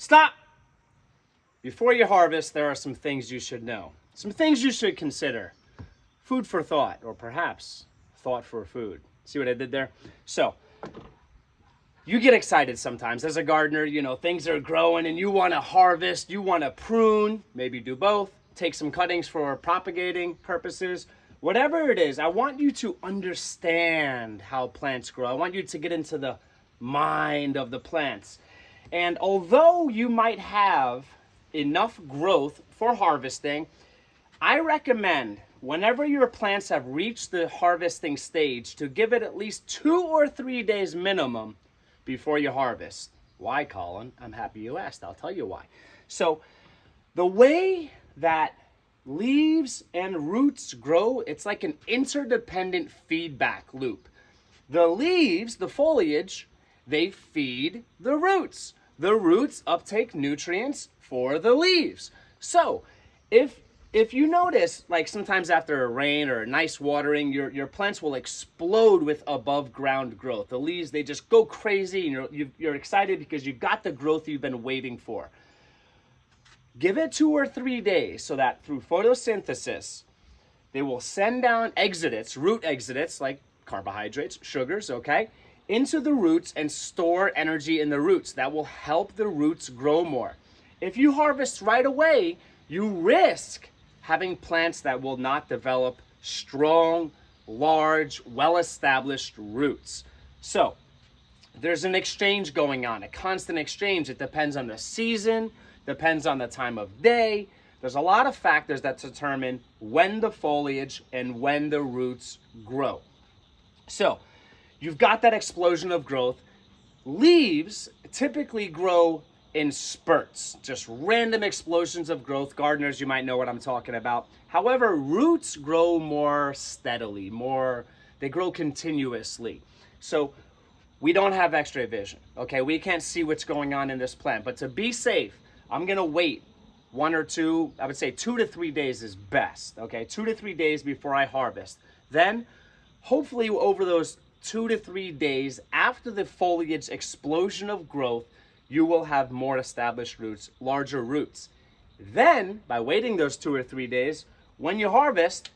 Stop! Before you harvest, there are some things you should know. Some things you should consider. Food for thought, or perhaps thought for food. See what I did there? So, you get excited sometimes as a gardener, you know, things are growing and you want to harvest, you want to prune, maybe do both, take some cuttings for propagating purposes. Whatever it is, I want you to understand how plants grow. I want you to get into the mind of the plants. And although you might have enough growth for harvesting, I recommend whenever your plants have reached the harvesting stage to give it at least 2 or 3 days minimum before you harvest. Why, Colin? I'm happy you asked. I'll tell you why. So the way that leaves and roots grow, it's like an interdependent feedback loop. The leaves, the foliage, they feed the roots. The roots uptake nutrients for the leaves. So if you notice, like sometimes after a rain or a nice watering, your plants will explode with above ground growth. The leaves, they just go crazy and you're excited because you got the growth you've been waiting for. Give it 2 or 3 days so that through photosynthesis, they will send down exudates, root exudates like carbohydrates, sugars, okay, into the roots and store energy in the roots. That will help the roots grow more. If you harvest right away, you risk having plants that will not develop strong, large, well-established roots. So there's an exchange going on, a constant exchange. It depends on the season, depends on the time of day. There's a lot of factors that determine when the foliage and when the roots grow. So you've got that explosion of growth. Leaves typically grow in spurts, just random explosions of growth. Gardeners, you might know what I'm talking about. However, roots grow more steadily, they grow continuously. So we don't have X-ray vision, okay? We can't see what's going on in this plant, but to be safe, I'm gonna wait 1 or 2, I would say 2 to 3 days is best, okay? 2 to 3 days before I harvest. Then, hopefully over those 2 to 3 days after the foliage explosion of growth, you will have more established roots, larger roots. Then, by waiting those 2 or 3 days, when you harvest,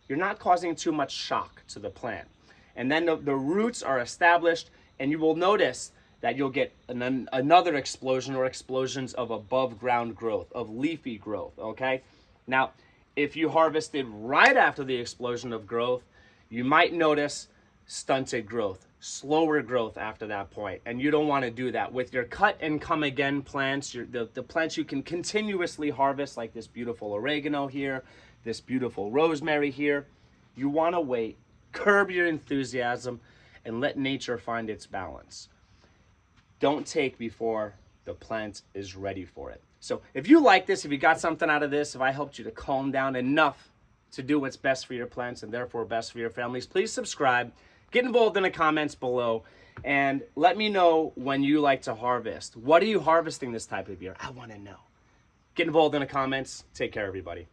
you're not causing too much shock to the plant. And then the roots are established, and you will notice that you'll get another explosion or explosions of above ground growth, of leafy growth, okay? Now, if you harvested right after the explosion of growth, you might notice stunted growth, slower growth after that point, and you don't want to do that. With your cut and come again plants, the plants you can continuously harvest, like this beautiful oregano here, this beautiful rosemary here, you want to wait, curb your enthusiasm, and let nature find its balance. Don't take before the plant is ready for it. So if you like this, if you got something out of this, if I helped you to calm down enough to do what's best for your plants and therefore best for your families, please subscribe. Get involved in the comments below and let me know when you like to harvest. What are you harvesting this type of year? I want to know. Get involved in the comments. Take care, everybody.